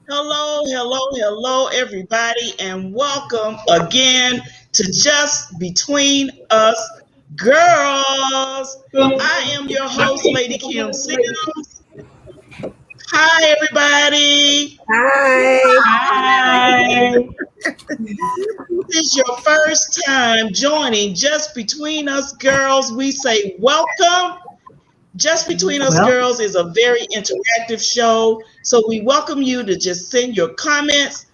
Hello, hello, hello, everybody, and welcome again to Just Between Us Girls. I am your host, Lady Kim Sims. Hi, everybody. Hi. Hi. This is your first time joining Just Between Us Girls. We say welcome. Just Between Us Girls is a very interactive show, so we welcome you to just send your comments.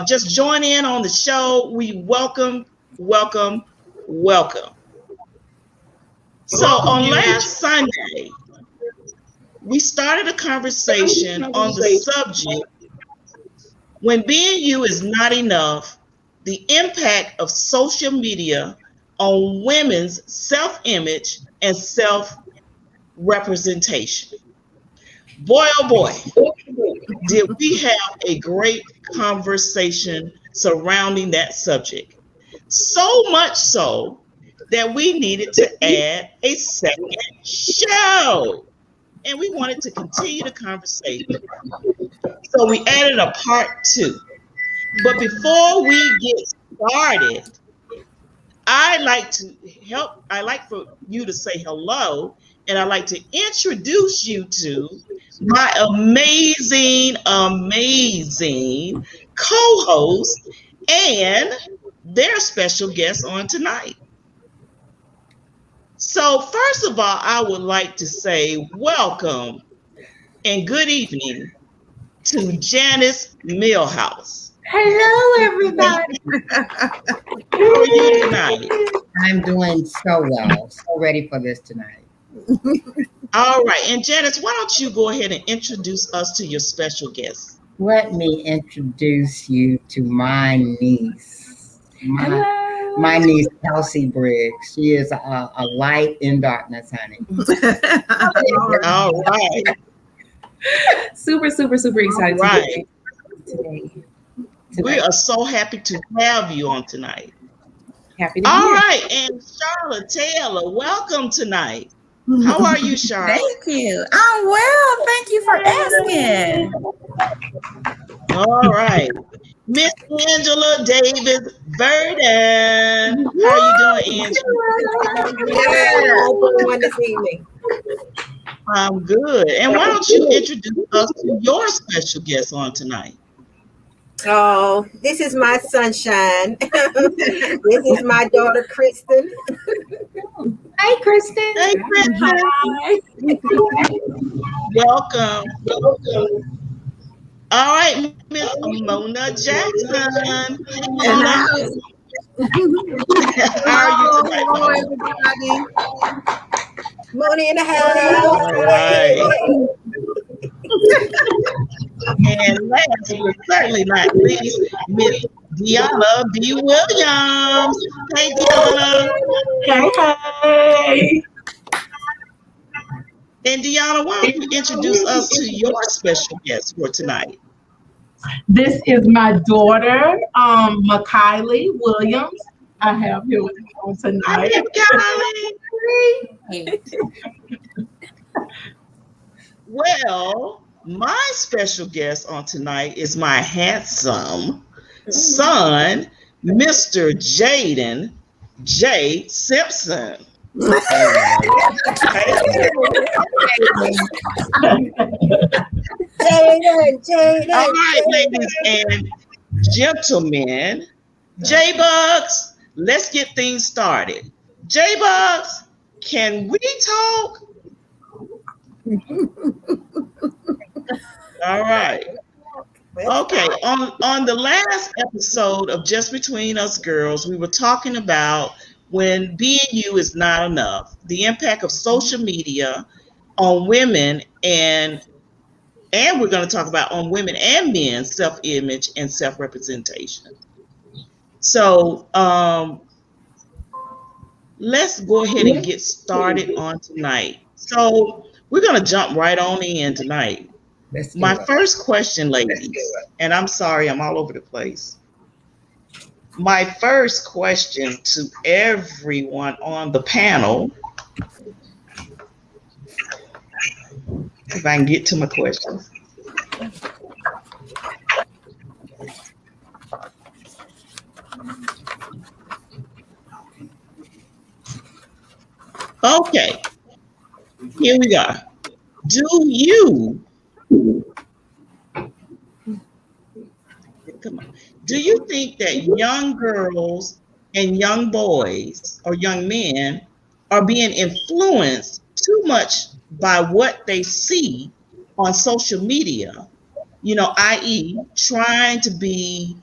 Just join in on the show. We welcome, welcome, welcome. So on last Sunday, we started a conversation on the subject, when being you is not enough, the impact of social media on women's self-image and self-representation. Boy, oh boy, did we have a great conversation surrounding that subject. So much so that we needed to add a second show. And we wanted to continue the conversation. So we added a part 2. But before we get started, I'd like for you to say hello, and I'd like to introduce you to my amazing co-host and their special guest on tonight. So first of all, I would like to say welcome and good evening to Janice Millhouse. Hello, everybody. How are you tonight? I'm doing so well. So ready for this tonight. All right. And Janice, why don't you go ahead and introduce us to your special guest? Let me introduce you to my niece. My niece, Kelsey Briggs. She is a light in darkness, honey. All right. Super excited All right. to be today. We are so happy to have you on tonight. Happy to be All here. right. And Charlotte Taylor, welcome tonight. How are you, Charlotte? Thank you. I'm well. Thank you for asking. All right. Miss Angela Davis Burden. How are you doing, Angela? Everyone this evening. I'm good. And why don't you introduce us to your special guest on tonight? Oh, this is my sunshine. This is my daughter, Kristen. Hey, Kristen. Hey, Kristen. Welcome. All right, Miss Mona Jackson. Mona. How are you tonight, Mona? Everybody. Moni in the house. All right. And last but certainly not least, Miss Deanna B. Williams. Hey, Deanna. Hey. And Deanna, why don't you introduce us to your special guest for tonight? This is my daughter, Makiley Williams. I have here with me on tonight. Hi, Well, my special guest on tonight is my handsome son, Mr. Jaden J. Simpson. Jaden. All right, ladies and gentlemen, J-Bugs, let's get things started. J-Bugs, can we talk? All right. Okay, on the last episode of Just Between Us Girls, we were talking about when being you is not enough, the impact of social media on women, and we're going to talk about on women and men's self-image and self-representation. So let's go ahead and get started on tonight. So we're going to jump right on in tonight. My first question, ladies, and I'm sorry, I'm all over the place. My first question to everyone on the panel, if I can get to my questions. Okay, here we are. Do you come on? Do you think that young girls and young boys or young men are being influenced too much by what they see on social media? I.e., trying to be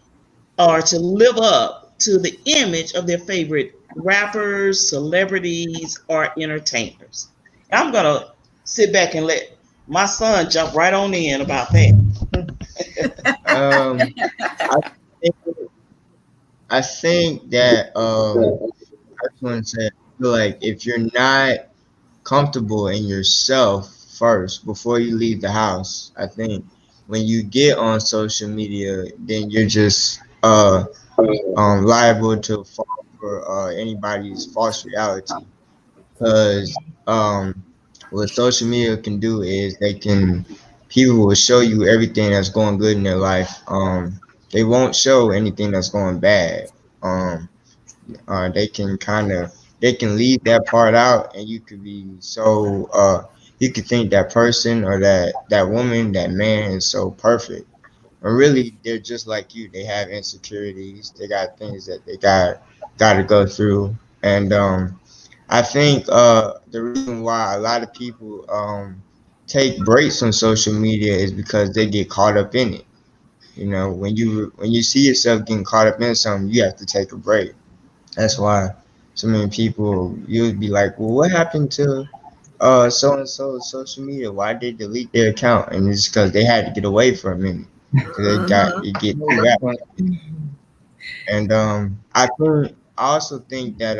or to live up to the image of their favorite rappers, celebrities, or entertainers. And I'm gonna sit back and let my son jump right on in about that. I think, I think that I just want to say, I feel like if you're not comfortable in yourself first before you leave the house, I think when you get on social media, then you're just liable to fall for anybody's false reality. Because what social media can do is people will show you everything that's going good in their life. They won't show anything that's going bad. Um, they can leave that part out, and you could be so you could think that person or that woman, that man is so perfect. And really, they're just like you. They have insecurities. They got things that they got to go through. And I think the reason why a lot of people take breaks on social media is because they get caught up in it. When you see yourself getting caught up in something, you have to take a break. That's why so many people, you'd be like, well, what happened to so and so social media? Why did they delete their account? And it's because they had to get away for a minute because it get too rapid. And I also think that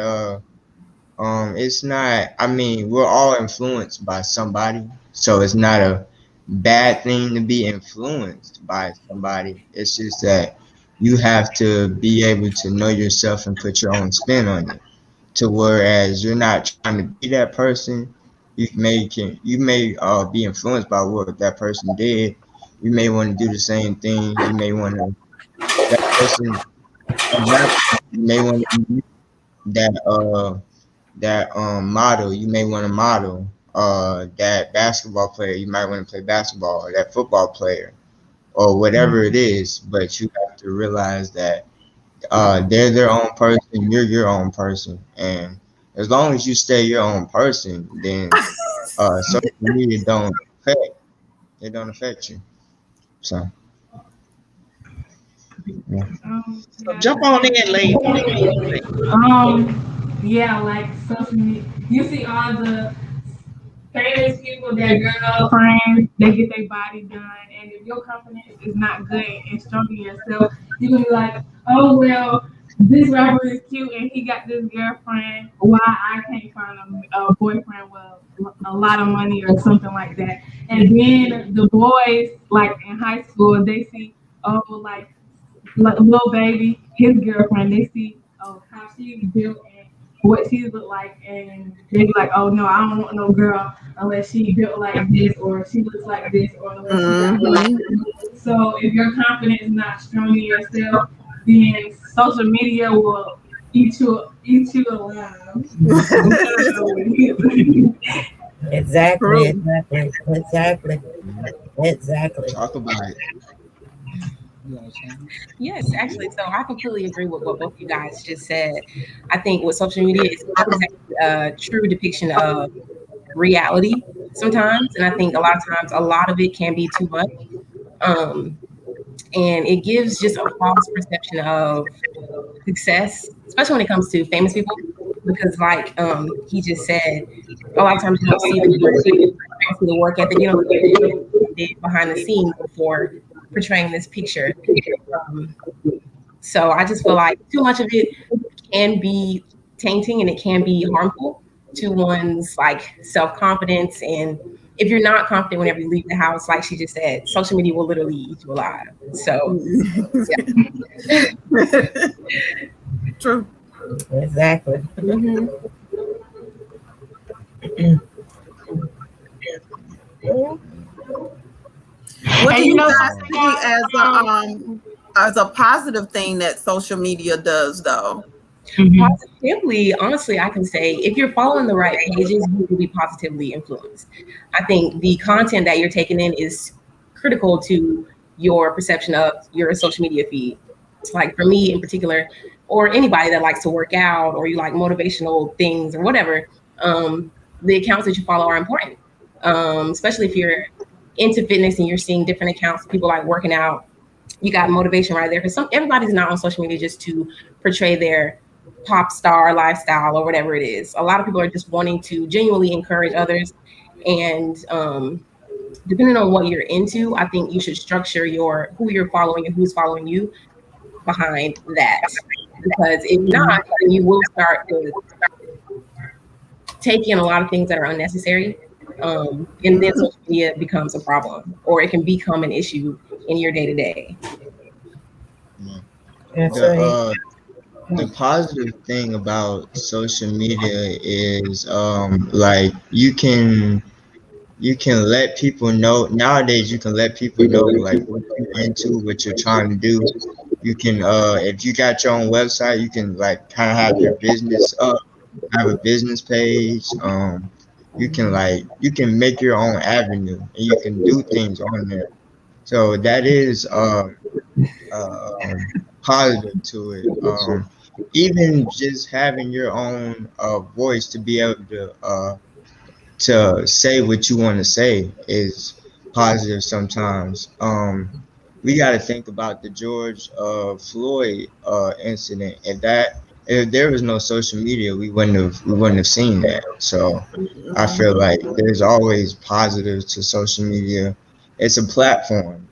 it's not. I mean, we're all influenced by somebody, so it's not a bad thing to be influenced by somebody. It's just that you have to be able to know yourself and put your own spin on it. To whereas you're not trying to be that person, you may be influenced by what that person did. You may want to do the same thing. You may want to that person. You may want to be that model. You may want to model that basketball player. You might want to play basketball, or that football player, or whatever it is. But you have to realize that they're their own person. You're your own person, and as long as you stay your own person, then social media don't affect you. So yeah. So jump on in, lady. Yeah, like social media. You see all the famous people, their girlfriends, they get their body done, and if your confidence is not good and strong in yourself, you can be like, oh well, this rapper is cute and he got this girlfriend. Why I can't find a boyfriend with a lot of money or something like that? And then the boys, like in high school, they see, oh, like little baby, his girlfriend, they see how she's built and what she look like, and they be like, oh no, I don't want no girl unless she built like this or she looks like this or unless she got like this. So if your confidence is not strong in yourself, then social media will eat you alive. Exactly. Talk about it. Yes, actually. So I completely agree with what both you guys just said. I think with social media is not exactly a true depiction of reality sometimes. And I think a lot of times, a lot of it can be too much. And it gives just a false perception of success, especially when it comes to famous people. Because like he just said, a lot of times you don't see the work ethic, you don't see what they did behind the scenes before portraying this picture. So I just feel like too much of it can be tainting and it can be harmful to one's like self-confidence. And if you're not confident whenever you leave the house, like she just said, social media will literally eat you alive. So yeah. True. Exactly. What do And you you know guys something see as a positive thing that social media does, though? Mm-hmm. Positively, honestly, I can say if you're following the right pages, you will be positively influenced. I think the content that you're taking in is critical to your perception of your social media feed. Like for me in particular, or anybody that likes to work out or you like motivational things or whatever, the accounts that you follow are important. Especially if you're into fitness and you're seeing different accounts, people like working out, you got motivation right there. Because everybody's not on social media just to portray their pop star lifestyle or whatever it is. A lot of people are just wanting to genuinely encourage others. And depending on what you're into, I think you should structure your who you're following and who's following you behind that. Because if not, then you will start to take in a lot of things that are unnecessary. And then social media becomes a problem or it can become an issue in your day to day. The positive thing about social media is like you can let people know nowadays. You can let people know like what you're into, what you're trying to do. You can if you got your own website, you can like kind of have your business up, have a business page. You can make your own avenue and you can do things on there. So that is positive to it. Even just having your own voice to be able to say what you want to say is positive sometimes. We got to think about the George Floyd incident. If there was no social media, we wouldn't have seen that. So I feel like there's always positives to social media. It's a platform.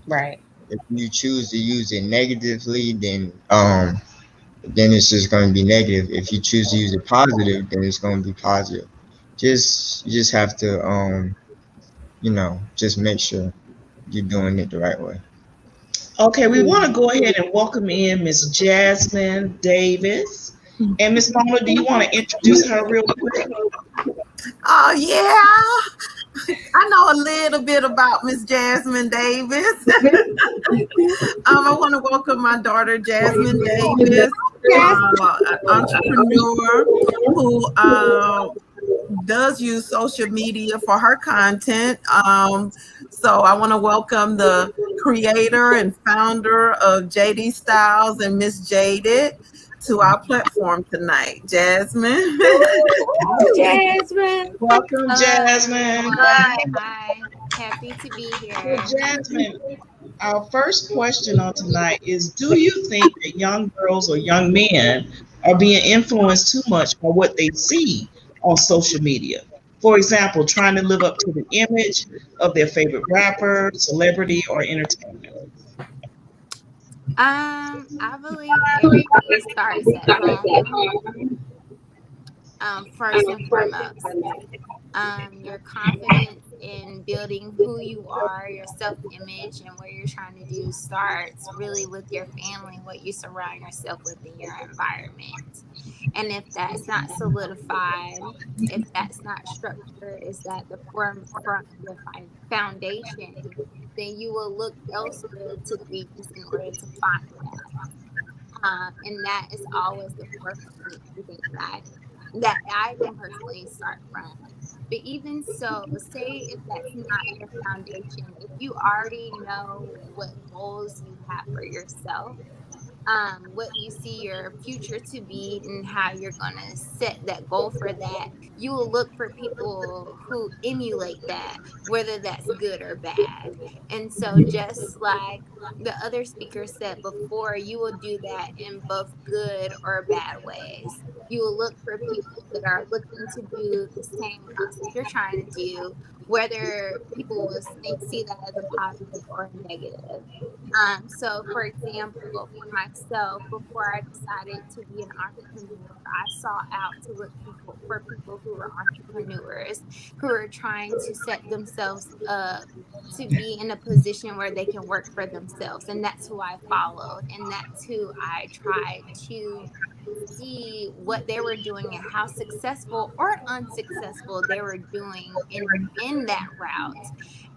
Right. If you choose to use it negatively, then it's just going to be negative. If you choose to use it positive, then it's going to be positive. You just have to just make sure you're doing it the right way. Okay, we want to go ahead and welcome in Miss Jasmine Davis. And Miss Mona, do you want to introduce her real quick? Oh yeah, I know a little bit about Miss Jasmine Davis. I want to welcome my daughter Jasmine Davis, an entrepreneur who does use social media for her content. So I want to welcome the creator and founder of JD Styles and Miss Jaded to our platform tonight. Jasmine. Jasmine. Welcome, Jasmine. Hi. Happy to be here. So, Jasmine, our first question on tonight is: do you think that young girls or young men are being influenced too much by what they see on social media? For example, trying to live up to the image of their favorite rapper, celebrity, or entertainer. I believe everything starts at home. First and foremost. Your confidence in building who you are, your self-image, and what you're trying to do starts really with your family, what you surround yourself with in your environment. And if that's not solidified, if that's not structured, is that the foundation, then you will look elsewhere to things in order to find that. And that is always the forefront thing that I can personally start from. But even so, say if that's not your foundation, if you already know what goals you have for yourself, what you see your future to be and how you're going to set that goal for that, you will look for people who emulate that, whether that's good or bad. And so, just like the other speaker said before, you will do that in both good or bad ways. You will look for people that are looking to do the same things that you're trying to do, whether people will see that as a positive or a negative. So for example, for myself, before I decided to be an entrepreneur, I sought out to look for people who were entrepreneurs, who are trying to set themselves up to be in a position where they can work for themselves. And that's who I followed. And that's who I tried to see what they were doing and how successful or unsuccessful they were doing in that route.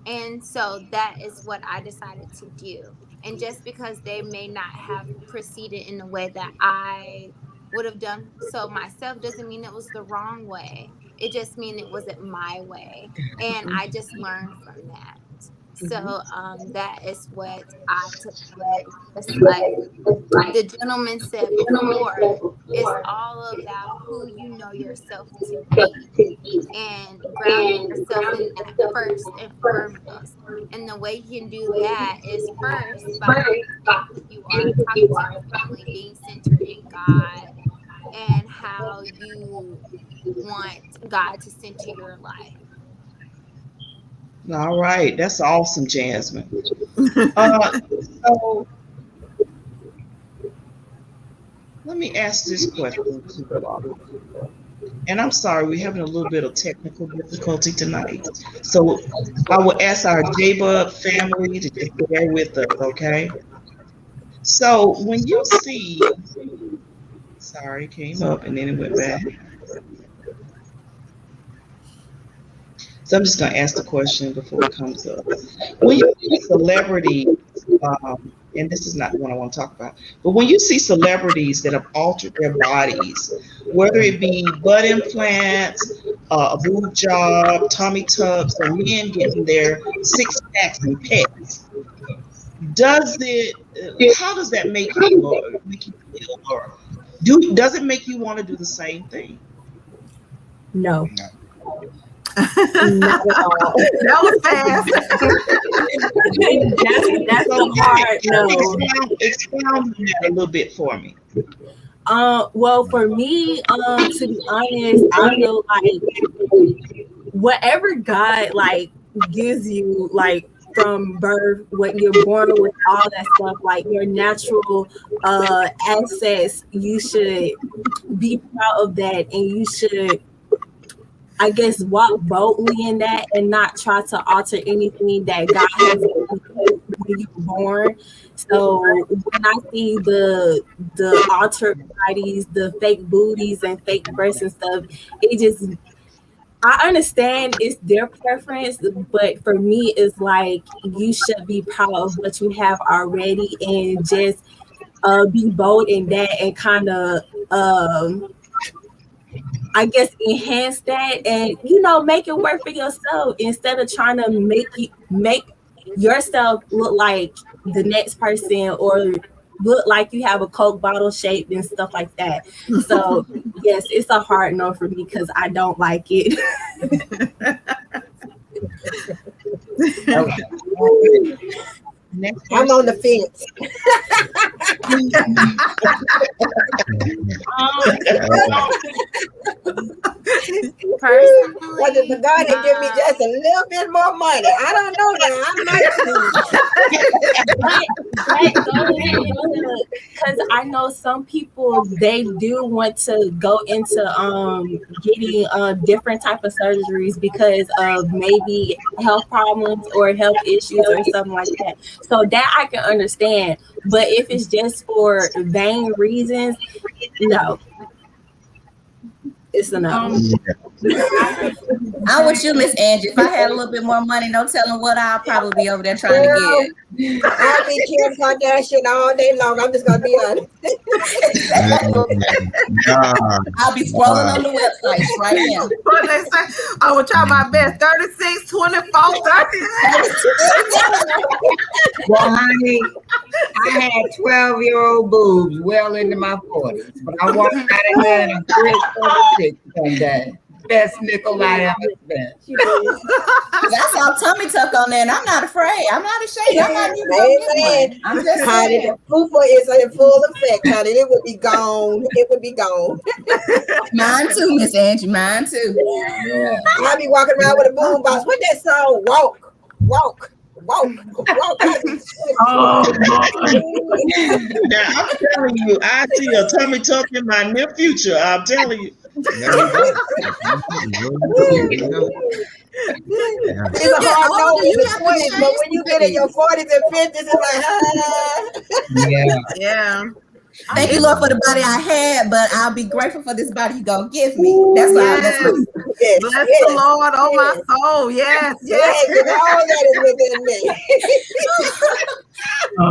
And so that is what I decided to do. And just because they may not have proceeded in the way that I would have done so myself doesn't mean it was the wrong way. It just means it wasn't my way. And I just learned from that. So that is what I took away. It's like the gentleman said before, it's all about who you know yourself to be and grounding yourself in that first and foremost. And the way you can do that is first by who you are, talking to your family, being centered in God, and how you want God to center your life. All right, that's awesome, Jasmine. So let me ask this question to you all. And I'm sorry, we're having a little bit of technical difficulty tonight. So I will ask our J-Bub family to just bear with us, okay? So when you see, sorry, it came up and then it went back. So I'm just going to ask the question before it comes up. When you see celebrities, and this is not the one I want to talk about, but when you see celebrities that have altered their bodies, whether it be butt implants, a boob job, tummy tucks, or men getting their six packs and pecs, how does that make you feel? Or does it make you want to do the same thing? No. Not at all. That was fast. that's the hard no. Expound on that a little bit for me. Well, for me, to be honest, I feel like whatever God like gives you, like from birth, when you're born with all that stuff, like your natural assets, you should be proud of that, and you should, I guess, walk boldly in that and not try to alter anything that God has when you were born. So when I see the altered bodies, the fake booties and fake breasts and stuff, it just, I understand it's their preference, but for me, it's like you should be proud of what you have already and just be bold in that and kind of I guess enhance that and make it work for yourself instead of trying to make yourself look like the next person or look like you have a Coke bottle shape and stuff like that. So yes, it's a hard no for me because I don't like it. I'm on the fence. Personally, But if God had give me just a little bit more money, I don't know now. I might because I know some people, they do want to go into getting different type of surgeries because of maybe health problems or health issues or something like that. So that I can understand. But if it's just for vain reasons, no. It's a no. I'm with you, Miss Angie. If I had a little bit more money, no telling what I'll probably be over there trying to get. I'll be Kim Kardashian all day long. I'm just gonna be honest. I'll be scrolling on the websites right now. What they say? I will try my best. 36, 24, 30. Well, honey, I had 12-year-old boobs well into my 40s, but I walked out of here in a 46 one day. Best nickel I ever spent. I saw tummy tuck on there, and I'm not afraid. I'm not ashamed. I'm not even gonna get one. I'm just honey, saying. the fupa is in full effect, honey. It would be gone. It would be gone. Mine too, Miss Angie. Mine too. Yeah. I'll be walking around with a boom box. What that song? Walk, walk. Walk. Oh, Now I'm telling you, I see a tummy tuck in my near future. I'm telling you. It's a hard no in the 20s, but when you get in your 40s and 50s, it's like, Yeah. Yeah. Thank you, Lord, for the body I had, but I'll be grateful for this body you gonna give me. That's why. That's what. Yes, bless the Lord, oh my soul. Yes, yes. All that is within me.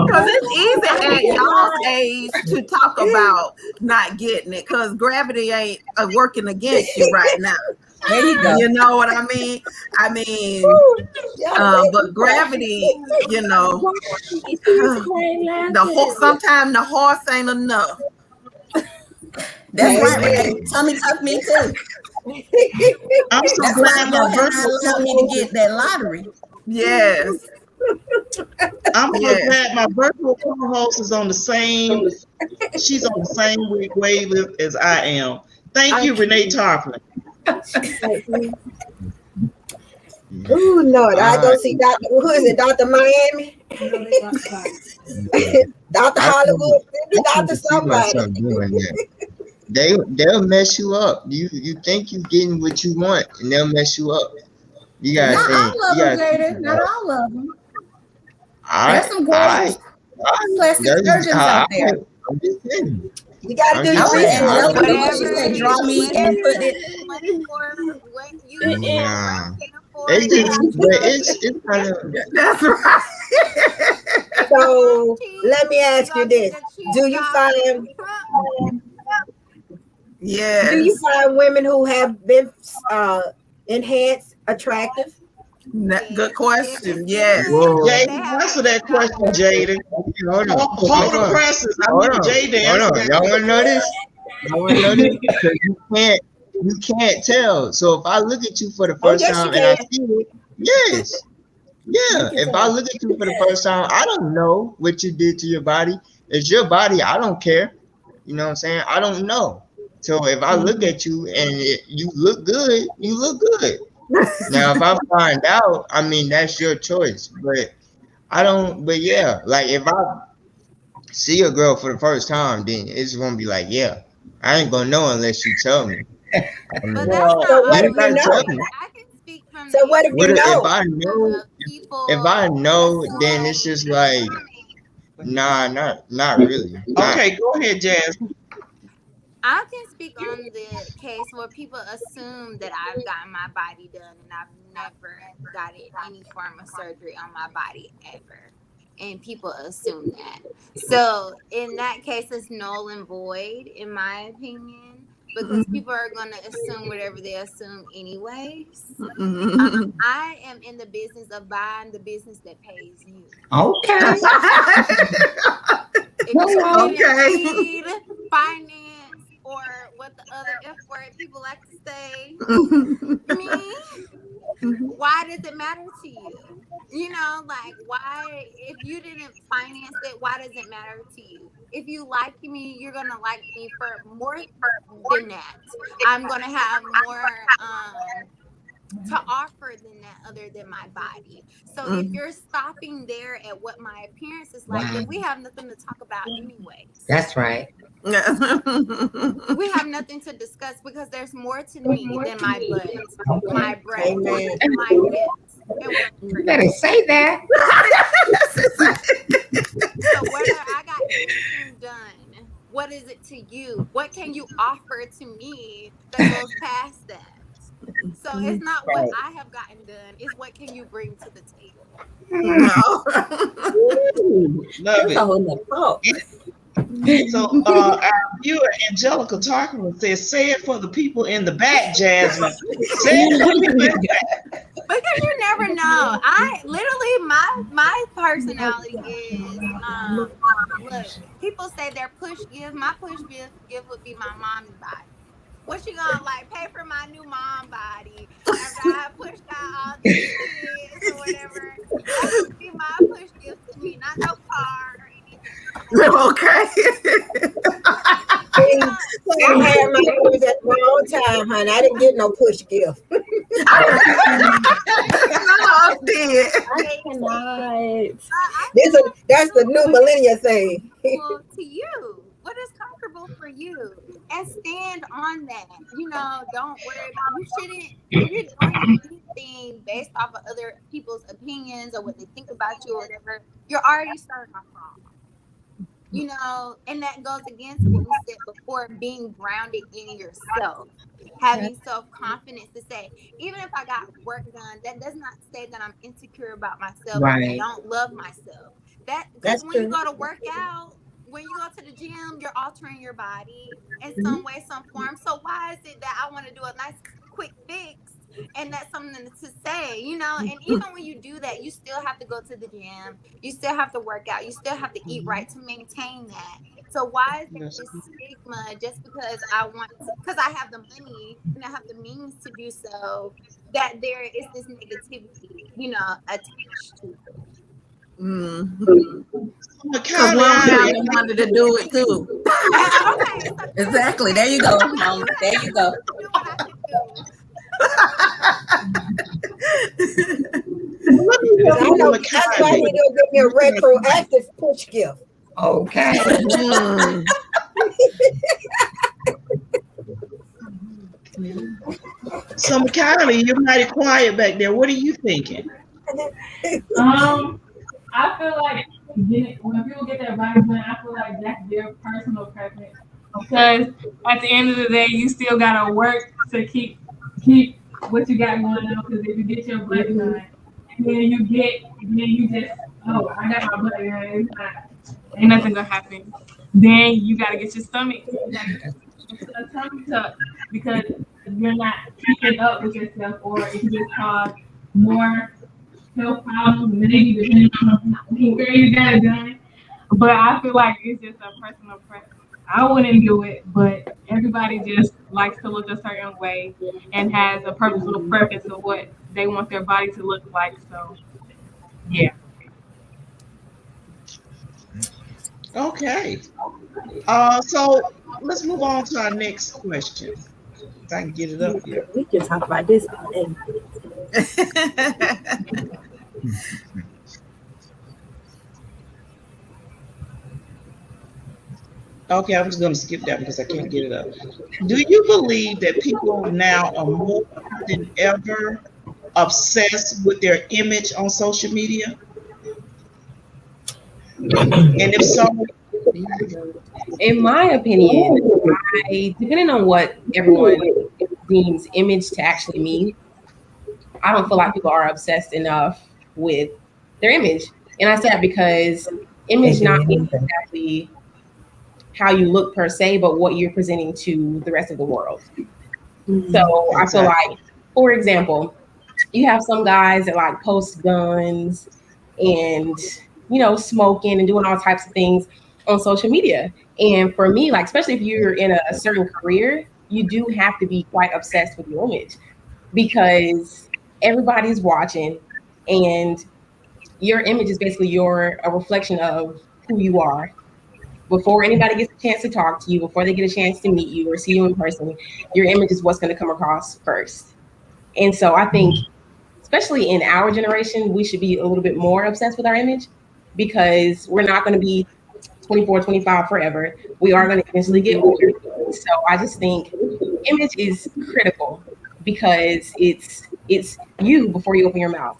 Because it's easy at y'all's age to talk about not getting it, because gravity ain't working against you right now. There you go. You know what I mean? But gravity, sometimes the horse ain't enough. That's right. Tummy tuck me too. I'm so That's glad why my God virtual allowed me to get that lottery. Yes. I'm so glad my virtual co-host is on the same. She's on the same wavelength as I am. Thank you, Renee Tarplin. Oh Lord, I go see Dr. Who is it? Dr. Miami? Dr. Hollywood, Dr. Somebody. They'll mess you up. You think you're getting what you want, and they'll mess you up. You gotta Not think. all of them, Jada. Not all of them. There's some great plastic surgeons out there. I'm just saying. You gotta do I your read Angelica research. what she said, draw me and put it. Nah. It's kind of. That's right. So let me ask you this: Do you find women who have been enhanced attractive? Good question. Yes. Jaden, answer that question, Jaden. Hold on. Hold the presses. I need Jaden. Hold on. Y'all want to know this? Because you can't tell. So if I look at you for the first time and I see it, yes. Yeah. If I look at you for the first time, I don't know what you did to your body. It's your body. I don't care. You know what I'm saying? I don't know. So if I look at you and you look good, you look good. Now, if I find out, I mean, that's your choice. But I don't, but yeah, like if I see a girl for the first time, then it's going to be like, yeah, I ain't going to know unless you tell me. But that's not what if you know? I can speak from So what if you know? If I know, then it's just like, nah, not really. Okay, go ahead, Jasmine. I can speak on the case where people assume that I've gotten my body done and I've never gotten any form of surgery on my body ever. And people assume that. So in that case, it's null and void, in my opinion, because people are going to assume whatever they assume anyways. I am in the business of buying the business that pays you. Okay. If you need finance, or what the other F word people like to say, me, why does it matter to you? You know, like, why, if you didn't finance it, why does it matter to you? If you like me, you're going to like me for more than that. I'm going to have more to offer than that other than my body. So if you're stopping there at what my appearance is like, then we have nothing to talk about anyways. That's right. We have nothing to discuss because there's more to me than my butt, my breath, my hips. You better say that. So whether I got anything done, what is it to you? What can you offer to me that goes past that? So it's not what I have gotten done, it's what can you bring to the table. Love it. So our viewer Angelica Tarkman says, say it for the people in the back, Jasmine. Say it for the people in the back. Because you never know. I literally my personality is look, people say their push gift. My push gift would be my mommy body. What you gonna like pay for my new mom body after I pushed out all these kids or whatever? That would be my push gift to me, not no car or anything. Okay. I had my push at the wrong time, honey. I didn't get no push gift. That's the new millennial thing. Well, to you, what is comfortable for you, and stand on that. You know, don't worry about. You shouldn't. If you're doing anything based off of other people's opinions or what they think about you or whatever, you're already starting off wrong. you know, and that goes against what we said before, being grounded in yourself, having self-confidence to say, even if I got work done, that does not say that I'm insecure about myself or Right. don't love myself. Because That's when true. you go to work out, when you go to the gym, you're altering your body in some way, some form. So why is it that I want to do a nice quick fix and that's something to say, you know? And even when you do that, you still have to go to the gym, you still have to work out, you still have to eat right to maintain that. So why is there this stigma just because I want to, because I have the money and I have the means to do so, that there is this negativity, you know, attached to it. Because we don't have the money to do it too. Okay, so Exactly. There you go. There you go. do what I should do. I know that's why he gonna give me a retroactive push gift. Okay. So, Kylie, you're mighty quiet back there. What are you thinking? I feel like when people get their body done, I feel like that's their personal preference. Because at the end of the day, you still gotta work to keep what you got going on. Because if you get your butt done, and then you just, oh, I got my butt done, ain't nothing gonna happen. Then you gotta get your stomach, a tummy tuck, because you're not keeping up with yourself, or it can just cause more health problems, maybe depending on where you got it done. But I feel like it's just a personal preference. I wouldn't do it, but everybody just likes to look a certain way and has a personal preference of what they want their body to look like. So, yeah. Okay. So let's move on to our next question. If I can get it up here. We can talk about this. Okay, I'm just going to skip that because I can't get it up. Do you believe that people now are more than ever obsessed with their image on social media? And if so, in my opinion, depending on what everyone deems image to actually mean, I don't feel like people are obsessed enough with their image. And I say that because image not means exactly how you look per se, but what you're presenting to the rest of the world. So I feel like, for example, you have some guys that like post guns and, you know, smoking and doing all types of things on social media. And for me, like, especially if you're in a certain career, you do have to be quite obsessed with your image because everybody's watching and your image is basically a reflection of who you are. Before anybody gets a chance to talk to you, before they get a chance to meet you or see you in person, your image is what's going to come across first. And so I think, especially in our generation, we should be a little bit more obsessed with our image because we're not going to be 24, 25 forever. We are going to eventually get older. So I just think image is critical because it's you before you open your mouth,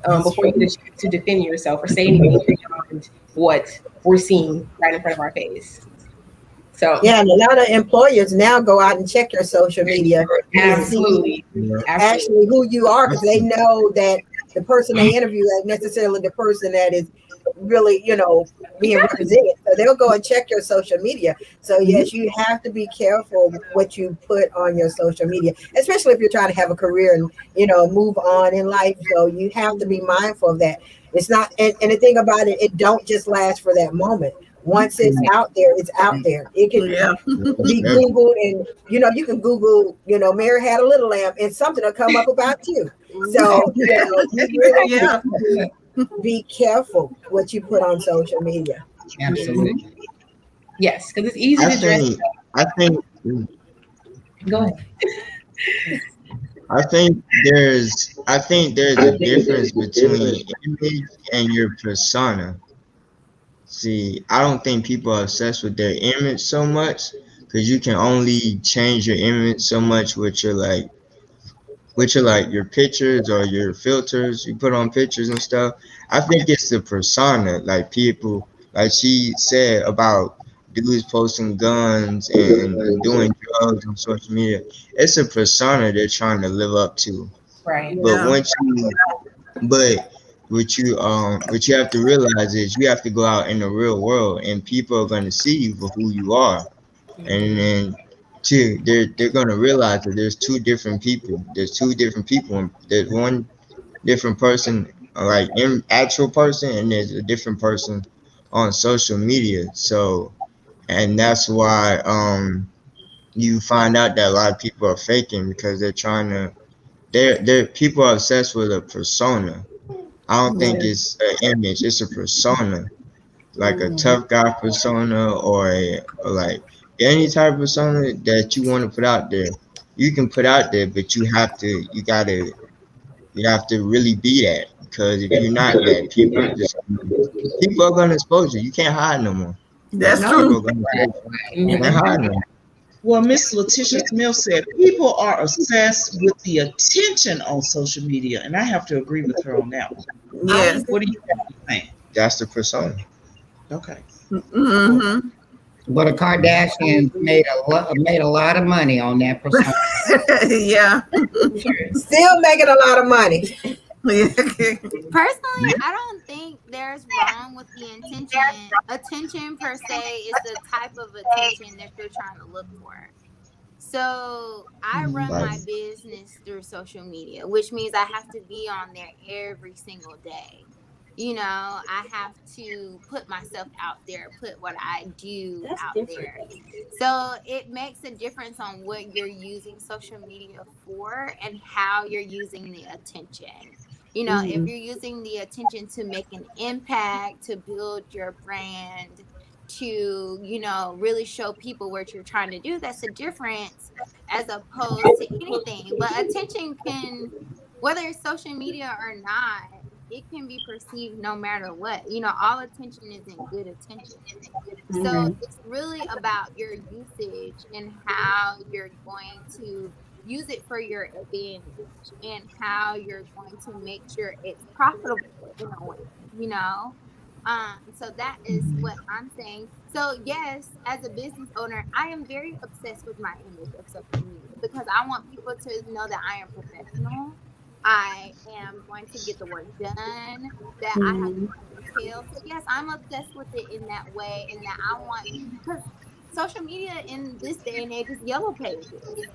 before you get a chance to defend yourself or say anything beyond what we're seeing right in front of our face. So yeah, and a lot of employers now go out and check your social media. Absolutely. Actually who you are, because they know that the person they interview isn't necessarily the person that is really, you know, being represented. So they'll go and check your social media. So yes, you have to be careful what you put on your social media, especially if you're trying to have a career and, you know, move on in life. So you have to be mindful of that. It's not, and the thing about it, it don't just last for that moment. Once it's out there, it's out there. It can be Googled, and you know, you can Google, you know, Mary had a little lamb, and something will come up about you. So you know, you really have to be careful what you put on social media. Absolutely. Yes, because it's easy to dress. I think. Go ahead. I think there's a difference between image and your persona. See, I don't think people are obsessed with their image so much because you can only change your image so much with your your pictures or your filters you put on pictures and stuff. I think it's the persona, like people like she said about dudes posting guns and doing drugs on social media. It's a persona they're trying to live up to. Right. But Yeah. once you, but what you have to realize is you have to go out in the real world, and people are going to see you for who you are. And then two, they're gonna realize that there's two different people. There's two different people. And there's one different person, like in actual person, and there's a different person on social media. So, and that's why you find out that a lot of people are faking because they're trying to. They're people are obsessed with a persona. I don't think it's an image. It's a persona, like a tough guy persona or like any type of persona that you want to put out there. You can put out there, but you have to really be that because if you're not that, people are gonna expose you. You can't hide no more. That's No. People true. are gonna expose you. You can't hide no more. Well, Miss Letitia Smith said people are obsessed with the attention on social media, and I have to agree with her on that one. Yes. What do you think? That's the persona. Okay. Mm-hmm. But the Kardashians made a lot of money on that persona. Yeah. Still making a lot of money. Personally, I don't think there's wrong with the intention. Attention per se is the type of attention that you're trying to look for. So I run my business through social media, which means I have to be on there every single day. You know, I have to put myself out there, put what I do out there. So it makes a difference on what you're using social media for and how you're using the attention. You know, if you're using the attention to make an impact, to build your brand, to, you know, really show people what you're trying to do, that's a difference as opposed to anything. But attention can, whether it's social media or not, it can be perceived no matter what. You know, all attention isn't good attention. So it's really about your usage and how you're going to use it for your advantage and how you're going to make sure it's profitable in a way, you know? So that is what I'm saying. So yes, as a business owner, I am very obsessed with my image of social media because I want people to know that I am professional. I am going to get the work done, that I have details. So yes, I'm obsessed with it in that way, and that I want, because social media in this day and age is yellow pages.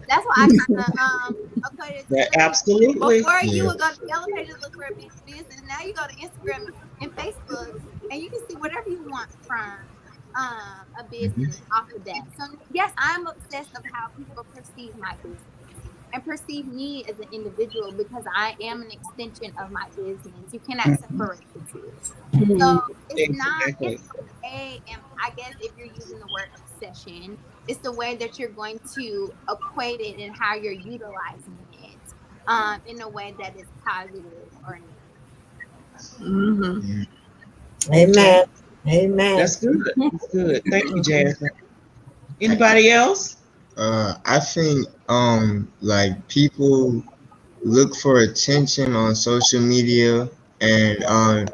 That's why I kind of equated Yeah, to absolutely. before you would go to yellow pages look for a business. Now you go to Instagram and Facebook, and you can see whatever you want from a business off of that. So yes, I'm obsessed of how people perceive my business and perceive me as an individual because I am an extension of my business. You cannot separate the two. So it's not, it's the way, and I guess if you're using the word obsession, it's the way that you're going to equate it and how you're utilizing it in a way that is positive or negative. Amen. Amen. That's good. That's good. Thank you, Jasmine. Anybody else? I think like people look for attention on social media, and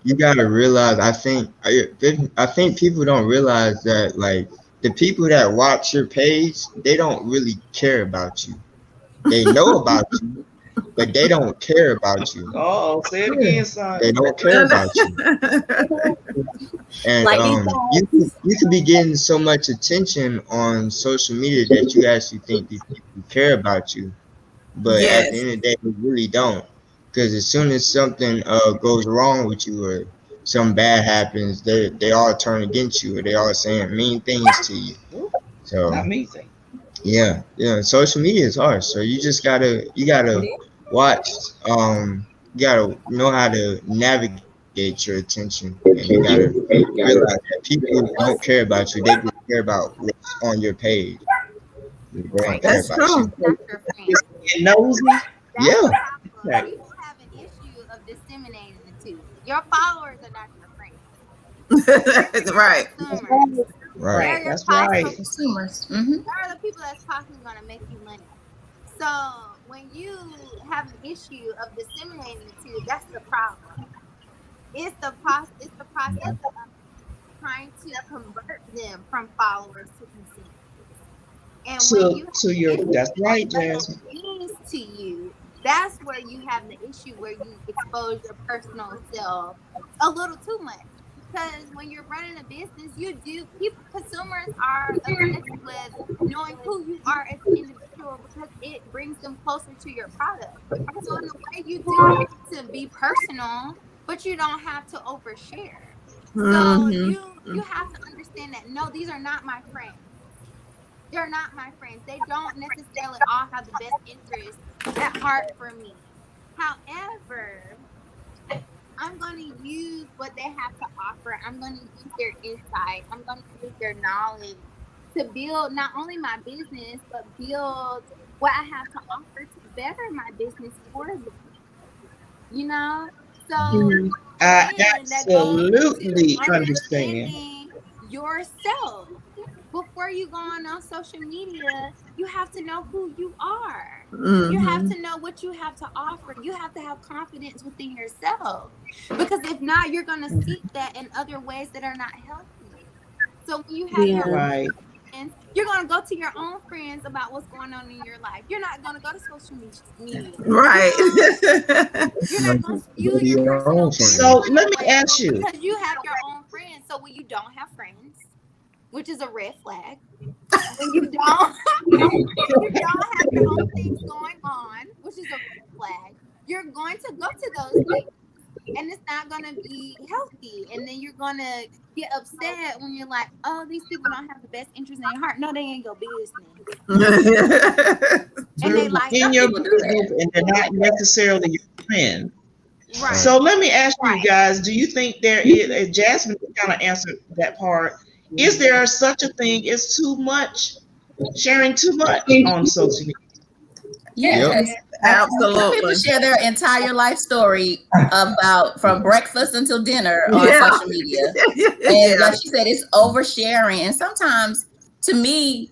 you gotta realize. I think people don't realize that like the people that watch your page, they don't really care about you. They know about you, but they don't care about you. Oh, say it again, son. They don't care about you. And you could be getting so much attention on social media that you actually think these people care about you, but at the Yes. end of the day, they really don't. Because as soon as something goes wrong with you or something bad happens, they all turn against you or they all saying mean things to you. So Not me saying. yeah, social media is hard. So you gotta watch. You gotta know how to navigate your attention, and you gotta realize that people don't care about you. They just care about what's on your page. They don't care That's about true. you. And nosy. Yeah. Right. People have an issue of disseminating the two. Your followers are not your friends. Right. Consumers. Right. They're your That's right. possible Consumers. They're the people that's possibly going to make you money. So when you have an issue of disseminating the two, that's the problem. It's the process of trying to convert them from followers to consumers. And when you to your, that's right, Jasmine. means to you, that's where you have the issue where you expose your personal self a little too much. Because when you're running a business, consumers are obsessed with knowing who you are as an individual because it brings them closer to your product. So in a way, you do have to be personal, but you don't have to overshare. So you have to understand that no, these are not my friends. They're not my friends. They don't necessarily all have the best interests at heart for me. However, I'm going to use what they have to offer. I'm going to use their insight. I'm going to use their knowledge to build not only my business, but build what I have to offer to better my business for them. You know? So I absolutely understand. Yourself. Before you go on social media, you have to know who you are. You have to know what you have to offer. You have to have confidence within yourself. Because if not, you're going to seek that in other ways that are not healthy. So when you have your friends, you're going to go to your own friends about what's going on in your life. You're not going to go to social media. Right. You're not going to view your personal. So let me ask you. Because you have your own friends. So when you don't have friends, which is a red flag, when you don't have your own things going on, which is a red flag, you're going to go to those things. And it's not going to be healthy. And then you're going to get upset when you're like, oh, these people don't have the best interest in your heart. No, they ain't your business. And they like in your business, and they're not necessarily your friend. Right. So let me ask you guys, do you think there is, Jasmine kind of answered that part, is there such a thing as too much, sharing too much on social media? Yes, absolutely. Some people share their entire life story about from breakfast until dinner on social media. And like she said, it's oversharing. And sometimes, to me,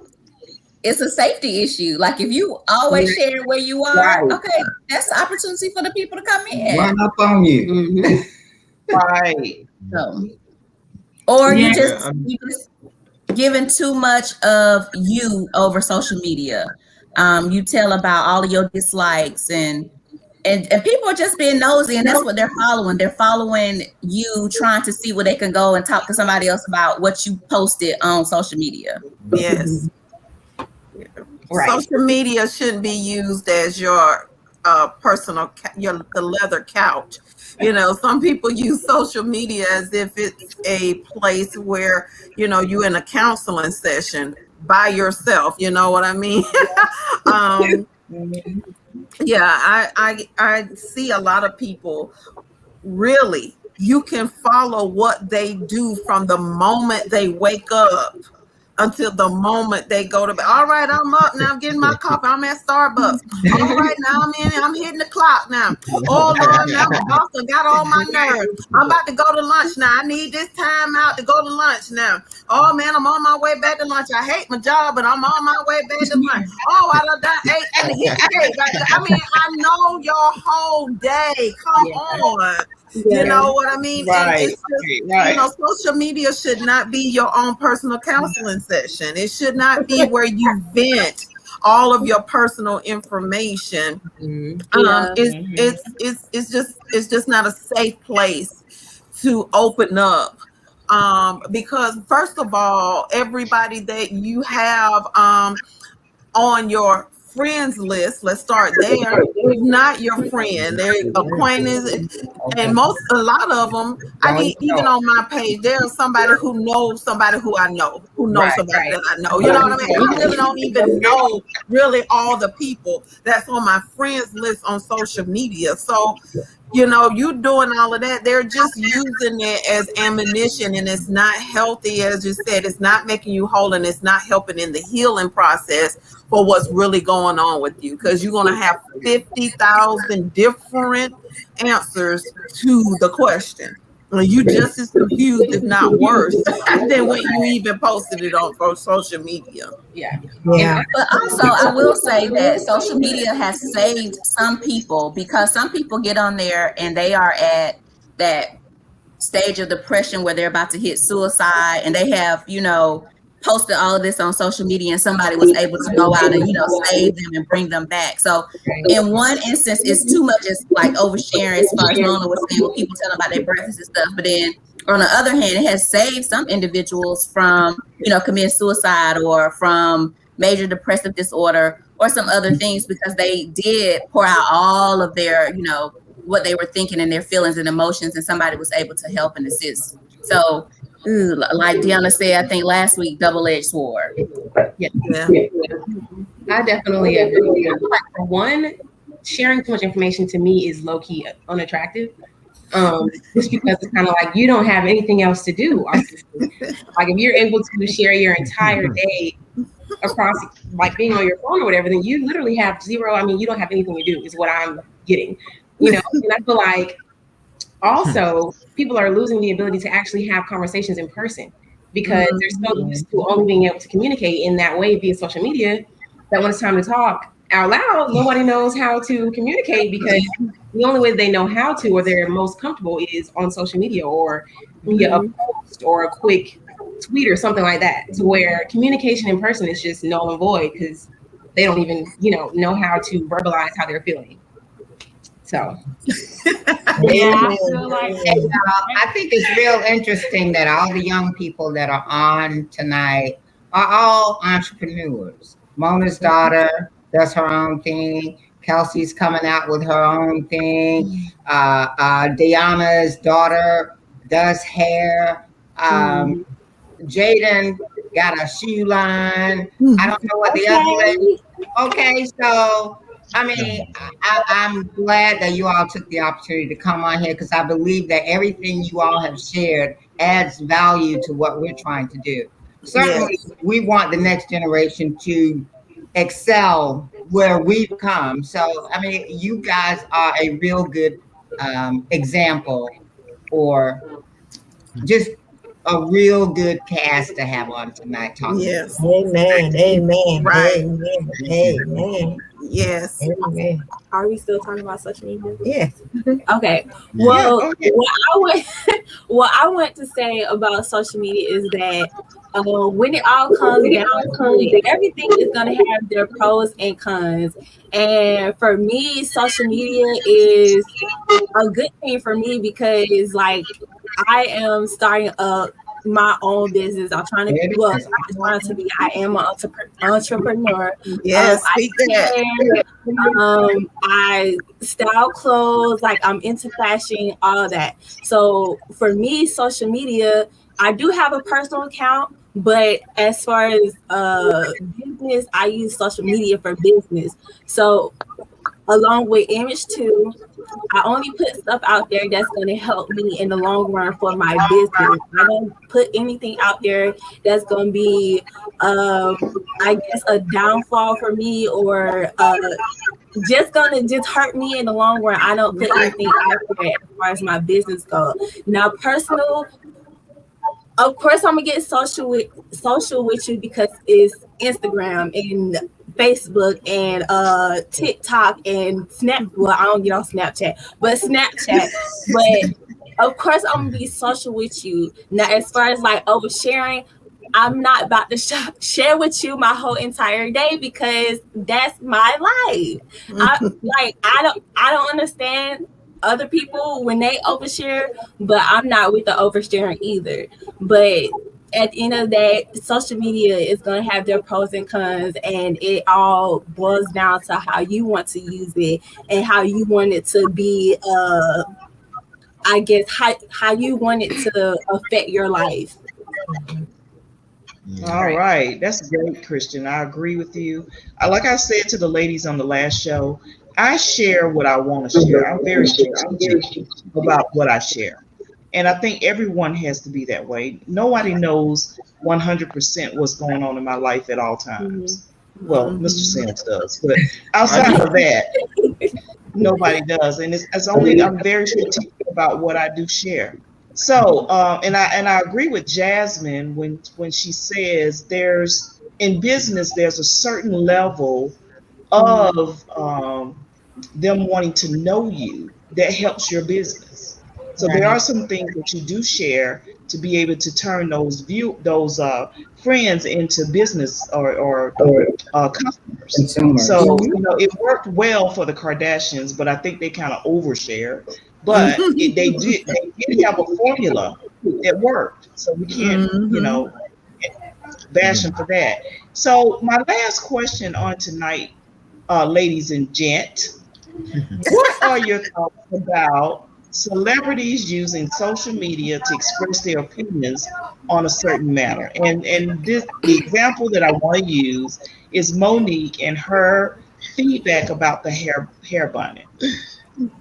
it's a safety issue. Like if you always share where you are, okay, that's the opportunity for the people to come in. Run up on you. Right. So, or you just giving too much of you over social media. You tell about all of your dislikes and people are just being nosy, and that's what they're following. They're following you, trying to see where they can go and talk to somebody else about what you posted on social media. Yes. Right. Social media shouldn't be used as your personal, the leather couch. You know, some people use social media as if it's a place where, you know, you're in a counseling session by yourself. You know what I mean? I see a lot of people really, you can follow what they do from the moment they wake up until the moment they go to bed. All right, I'm up now. I'm getting my coffee. I'm at Starbucks. All right, now I'm hitting the clock now. Oh Lord, now my boss done got all my nerves. I'm about to go to lunch now. I need this time out to go to lunch now. Oh man, I'm on my way back to lunch. I hate my job, but I'm on my way back to lunch. Oh, I done ate and hit the cake. I mean, I know your whole day. Come on. You know what I mean? Right. It's just, you know, social media should not be your own personal counseling session. It should not be where you vent all of your personal information. It's just not a safe place to open up. Because first of all, everybody that you have on your friends list, let's start there, is not your friend. They're acquaintances, and a lot of them, I mean, even on my page, there's somebody who knows somebody who I know, somebody that I know. You know what I mean? I really don't even know really all the people that's on my friends list on social media. So, you know, you doing all of that, they're just using it as ammunition, and it's not healthy. As you said, it's not making you whole, and it's not helping in the healing process for what's really going on with you, because you're going to have 50,000 different answers to the question. You just as confused, if not worse, than when you even posted it on social media. But also, I will say that social media has saved some people, because some people get on there and they are at that stage of depression where they're about to hit suicide, and they have, posted all of this on social media, and somebody was able to go out and, save them and bring them back. So in one instance, it's too much, it's like oversharing, as far as Mona was saying, with people telling about their breakfast and stuff. But then on the other hand, it has saved some individuals from, committing suicide or from major depressive disorder or some other things, because they did pour out all of their, what they were thinking and their feelings and emotions, and somebody was able to help and assist. So, like Deanna said, I think last week, double-edged sword. Yeah. I definitely agree. Like, for one, sharing too much information to me is low-key unattractive. Just because it's kind of like you don't have anything else to do. Like, if you're able to share your entire day across, like, being on your phone or whatever, then you literally have zero. I mean, you don't have anything to do, is what I'm getting. And I feel like also people are losing the ability to actually have conversations in person, because they're so used to only being able to communicate in that way via social media, that when it's time to talk out loud, nobody knows how to communicate, because the only way they know how to, or they're most comfortable, is on social media or via a post or a quick tweet or something like that, to where communication in person is just null and void, because they don't even, know how to verbalize how they're feeling. So, I think it's real interesting that all the young people that are on tonight are all entrepreneurs. Mona's daughter does her own thing. Kelsey's coming out with her own thing. Deanna's daughter does hair. Jaden got a shoe line. I don't know what the other lady. Okay, so I mean, I'm glad that you all took the opportunity to come on here, because I believe that everything you all have shared adds value to what we're trying to do. Certainly, we want the next generation to excel where we've come. So, I mean, you guys are a real good example, or just a real good cast to have on tonight. Yes. Amen. Amen. Right. Amen. Amen. Yes. Amen. Are we still talking about social media? Yes. Okay. Well, what I want to say about social media is that when it all comes down to it, everything is going to have their pros and cons. And for me, social media is a good thing for me, because like I am starting up my own business. I'm trying to, well, I'm trying to be, I am an entrepreneur. Yes, speak that. I style clothes, like I'm into fashion, all that. So for me, social media, I do have a personal account, but as far as business, I use social media for business. So along with image too, I only put stuff out there that's going to help me in the long run for my business. I don't put anything out there that's going to be, I guess, a downfall for me, or just going to hurt me in the long run. I don't put anything out there as far as my business goes. Now, personal, of course, I'm going to get social with you, because it's Instagram and Facebook and TikTok and Snap. Well, I don't get on Snapchat, but Snapchat. But of course, I'm gonna be social with you. Now, as far as like oversharing, I'm not about to share with you my whole entire day, because that's my life. I don't understand other people when they overshare, but I'm not with the oversharing either. But at the end of the day, social media is going to have their pros and cons, and it all boils down to how you want to use it and how you want it to be, I guess, how you want it to affect your life. All right. That's great, Christian. I agree with you. Like I said to the ladies on the last show, I share what I want to share. I'm very strategic about what I share. And I think everyone has to be that way. Nobody knows 100% what's going on in my life at all times. Well, Mr. Sims does, but outside of that, nobody does. And it's only, I'm very strategic about what I do share. So, and I agree with Jasmine when she says in business, there's a certain level of them wanting to know you that helps your business. So there are some things that you do share to be able to turn those friends into business or customers. Consumers. So it worked well for the Kardashians, but I think they kind of overshare. But they did have a formula that worked. So we can't bash them for that. So my last question on tonight, ladies and gent, what are your thoughts about celebrities using social media to express their opinions on a certain matter? And the example that I want to use is Monique and her feedback about the hair bonnet.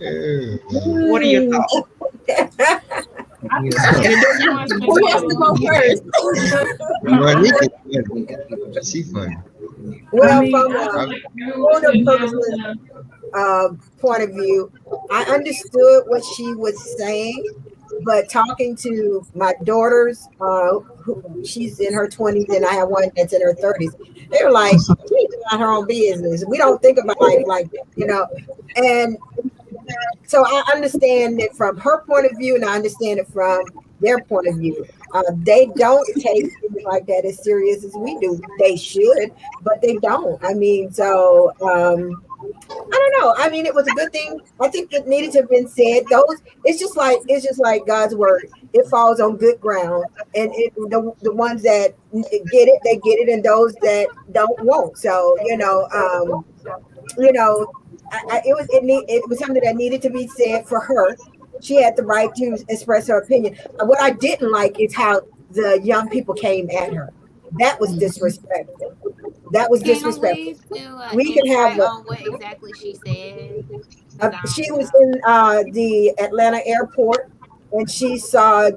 What are your thoughts? She funny. Well, from a personal point of view, I understood what she was saying, but talking to my daughters, she's in her 20s and I have one that's in her 30s. They're like, she's about her own business. We don't think about life like that, And so I understand it from her point of view, and I understand it from their point of view. They don't take things like that as serious as we do. They should, but they don't. I mean, so I don't know. I mean, it was a good thing. I think it needed to have been said. It's just like God's word. It falls on good ground, and the ones that get it, they get it, and those that don't won't. So it was something that needed to be said for her. She had the right to express her opinion. What I didn't like is how the young people came at her. That was disrespectful. That was disrespectful. We can have what exactly she said. She was in the Atlanta airport, and she saw a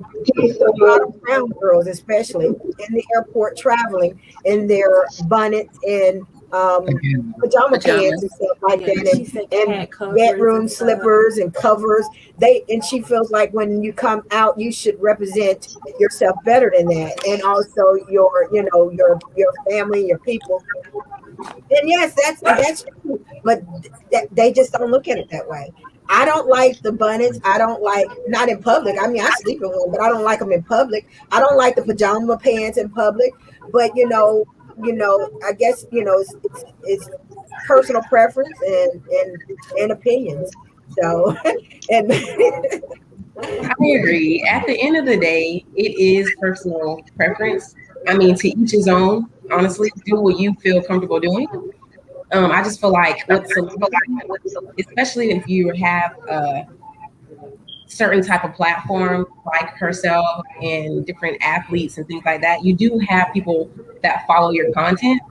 lot of brown girls, especially in the airport, traveling in their bonnets and pajama pants and stuff like that, and bedroom slippers and covers. And she feels like when you come out, you should represent yourself better than that, and also your family, your people. And yes, that's true, but they just don't look at it that way. I don't like the bonnets. I don't like, not in public. I mean, I sleep in one, but I don't like them in public. I don't like the pajama pants in public. But I guess it's personal preference and opinions. So and I agree. At the end of the day, it is personal preference. I mean, to each his own. Honestly, do what you feel comfortable doing. I just feel like especially if you have a certain type of platform like herself and different athletes and things like that, you do have people that follow your content.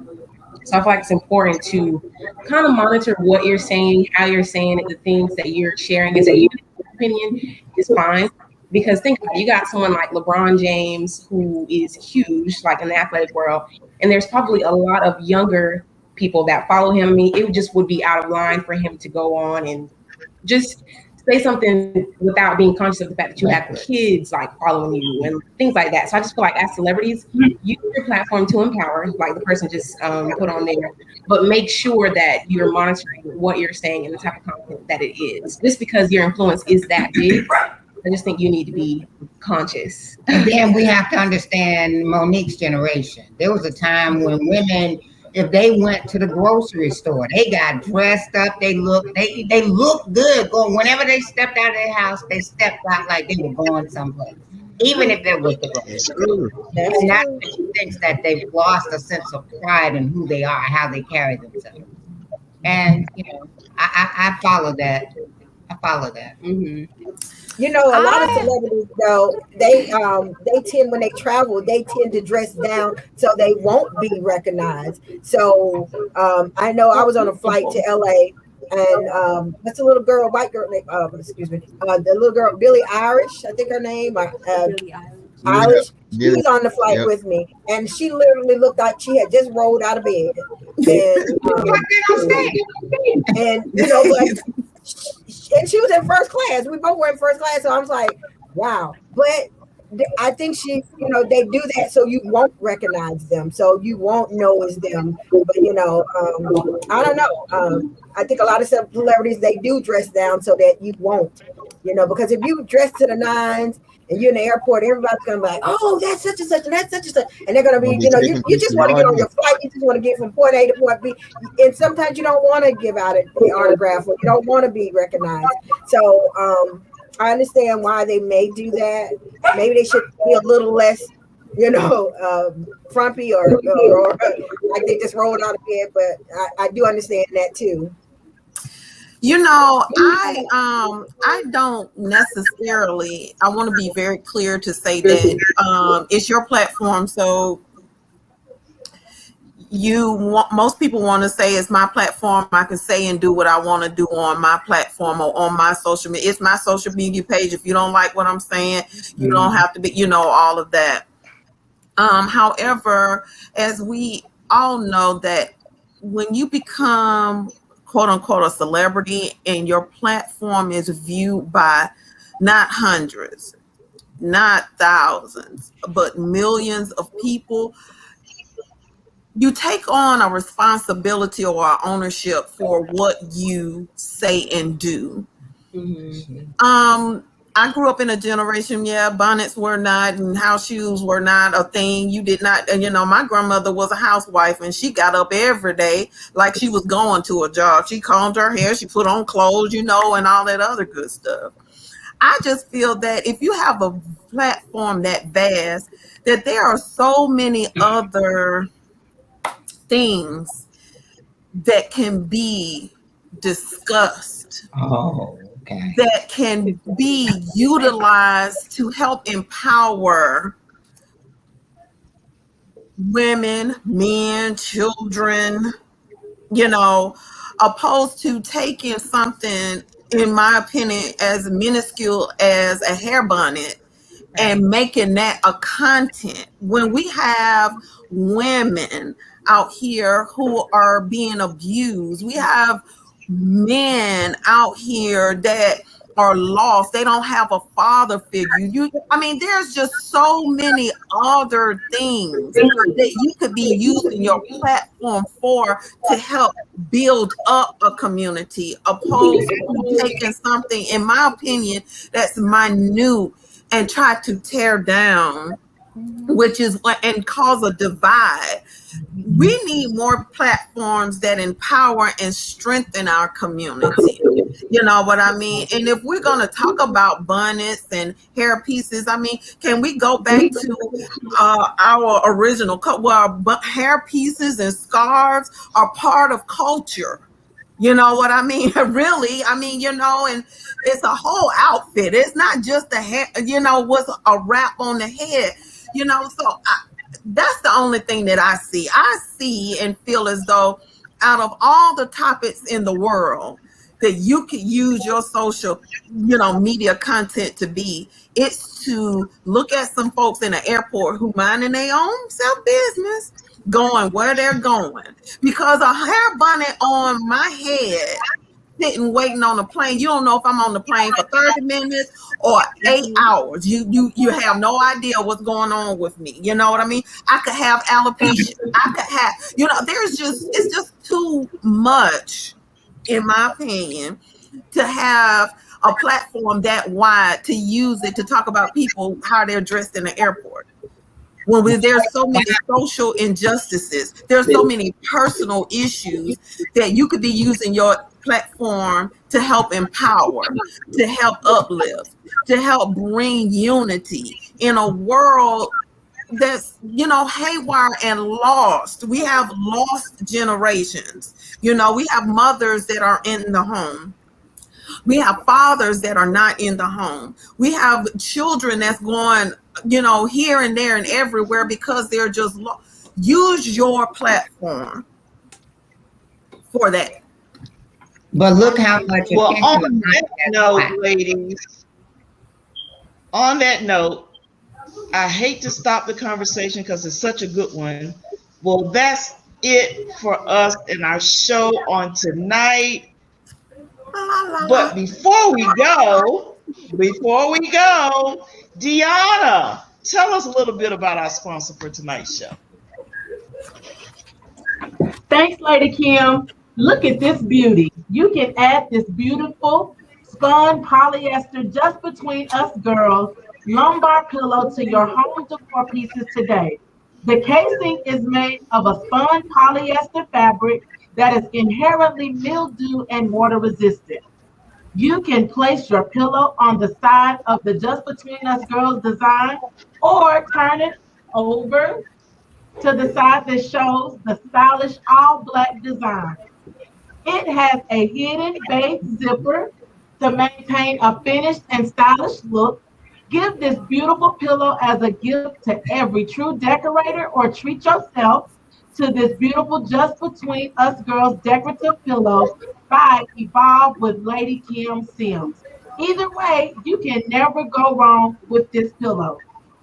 So I feel like it's important to kind of monitor what you're saying, how you're saying it, the things that you're sharing as a opinion is fine. Because think about it, you got someone like LeBron James who is huge, like in the athletic world, and there's probably a lot of younger people that follow him. I mean, it would be out of line for him to go on and just say something without being conscious of the fact that you have kids like following you and things like that. So I just feel like as celebrities, use your platform to empower, like the person just put on there, but make sure that you're monitoring what you're saying and the type of content that it is. Just because your influence is that big, I just think you need to be conscious. And then we have to understand Monique's generation. There was a time when women, if they went to the grocery store, they got dressed up. They looked good. Going whenever they stepped out of their house, they stepped out like they were going someplace, even if it was the grocery store. And that's when she thinks that they've lost a sense of pride in who they are, how they carry themselves. And I follow that. Mm-hmm. A lot of celebrities though, they tend, when they travel, they tend to dress down so they won't be recognized. So I know I was on a flight to LA, and that's a little girl, white girl named the little girl Billie Eilish, I think her name, Eilish. She was on the flight with me, and she literally looked like she had just rolled out of bed. And she was in first class. We both were in first class, so I was like, wow. But I think they do that so you won't recognize them, so you won't know it's them. But I don't know. I think a lot of celebrities, they do dress down so that you won't. because if you dress to the nines and you're in the airport, everybody's gonna be like, oh, that's such and such, and that's such and such, and they're gonna be, you just want to get on your flight, you just want to get from point A to point B, and sometimes you don't want to give out the autograph, or you don't want to be recognized. So I understand why they may do that. Maybe they should be a little less, frumpy or like they just rolled out of bed. But I do understand that too. I don't necessarily, I want to be very clear to say that it's your platform. So most people want to say it's my platform. I can say and do what I want to do on my platform or on my social media. It's my social media page. If you don't like what I'm saying, you don't have to be, all of that. However, as we all know, that when you become quote unquote a celebrity and your platform is viewed by not hundreds, not thousands, but millions of people, you take on a responsibility or an ownership for what you say and do. I grew up in a generation, bonnets were not, and house shoes were not a thing. You did not, my grandmother was a housewife, and she got up every day like she was going to a job. She combed her hair, she put on clothes, and all that other good stuff. I just feel that if you have a platform that vast, that there are so many other things that can be discussed. Okay. That can be utilized to help empower women, men, children, opposed to taking something, in my opinion, as minuscule as a hair bonnet and making that a content. When we have women out here who are being abused, we have men out here that are lost. They don't have a father figure. There's just so many other things that you could be using your platform for to help build up a community, opposed to taking something, in my opinion, that's minute and try to tear down, which is and cause a divide. We need more platforms that empower and strengthen our community. You know what I mean? And if we're going to talk about bonnets and hair pieces, can we go back to our original? Hair pieces and scarves are part of culture. You know what I mean? Really, and it's a whole outfit. It's not just a hair, what's a wrap on the head, so that's the only thing that I see. I see and feel as though out of all the topics in the world that you could use your social, media content to be, it's to look at some folks in the airport who minding their own self business, going where they're going. Because a hair bonnet on my head, sitting waiting on a plane, you don't know if I'm on the plane for 30 minutes or 8 hours. You have no idea what's going on with me. You know what I mean? I could have alopecia. I could have, it's just too much, in my opinion, to have a platform that wide to use it to talk about people, how they're dressed in the airport. When there's so many social injustices, there's so many personal issues that you could be using your platform to help empower, to help uplift, to help bring unity in a world that's, haywire and lost. We have lost generations. We have mothers that are in the home. We have fathers that are not in the home. We have children that's going, here and there and everywhere because they're just use your platform for that. But look how much. Well, on that note, ladies, on that note, I hate to stop the conversation because it's such a good one. Well, that's it for us in our show on tonight. But before we go, Deanna, tell us a little bit about our sponsor for tonight's show. Thanks, Lady Kim. Look at this beauty. You can add this beautiful fun polyester Just Between Us Girls lumbar pillow to your home decor pieces today. The casing is made of a spun polyester fabric that is inherently mildew and water resistant. You can place your pillow on the side of the Just Between Us Girls design or turn it over to the side that shows the stylish all black design. It has a hidden base zipper to maintain a finished and stylish look. Give this beautiful pillow as a gift to every true decorator or treat yourself to this beautiful Just Between Us Girls decorative pillow by Evolve with Lady Kim Sims. Either way, you can never go wrong with this pillow.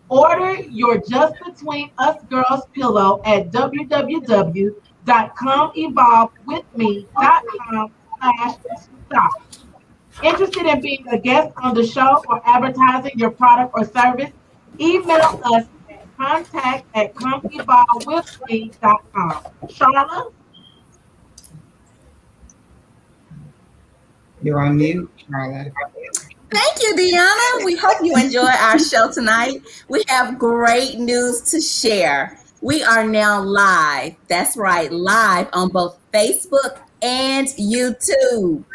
Order your Just Between Us Girls pillow at www.comeevolvewithme.com/shop. Interested in being a guest on the show or advertising your product or service? Email us at contact@comeevolvewithme.com. Charlotte? You're on mute, Charlotte. Thank you, Deanna. We hope you enjoy our show tonight. We have great news to share. We are now live. That's right, live on both Facebook and YouTube.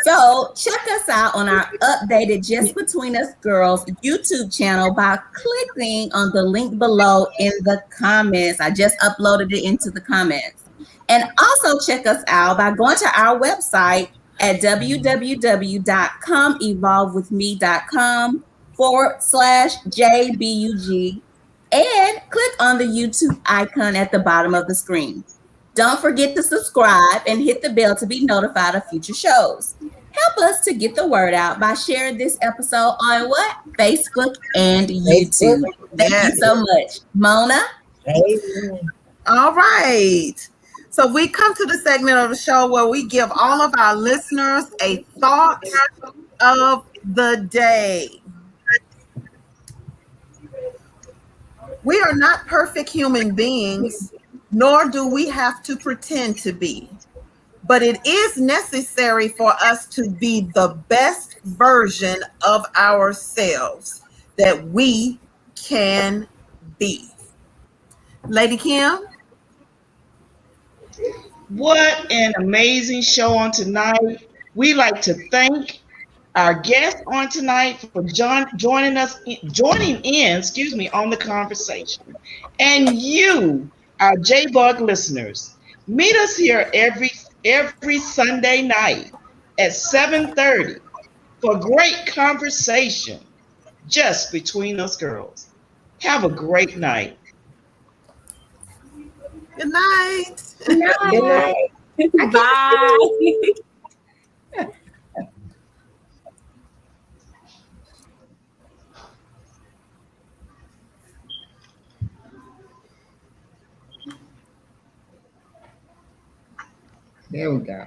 So check us out on our updated Just Between Us Girls YouTube channel by clicking on the link below in the comments. I just uploaded it into the comments. And also check us out by going to our website at www.comeevolvewithme.com/JBUG and click on the YouTube icon at the bottom of the screen. Don't forget to subscribe and hit the bell to be notified of future shows. Help us to get the word out by sharing this episode on what? Facebook and YouTube. Thank you so much. Mona? All right. So we come to the segment of the show where we give all of our listeners a thought of the day. We are not perfect human beings, nor do we have to pretend to be. But it is necessary for us to be the best version of ourselves that we can be. Lady Kim? What an amazing show on tonight. We like to thank our guest on tonight for joining in, on the conversation. And you, our J-Bug listeners, meet us here every Sunday night at 7:30 for great conversation just between us girls. Have a great night. Good night. Good night. Bye. There we go.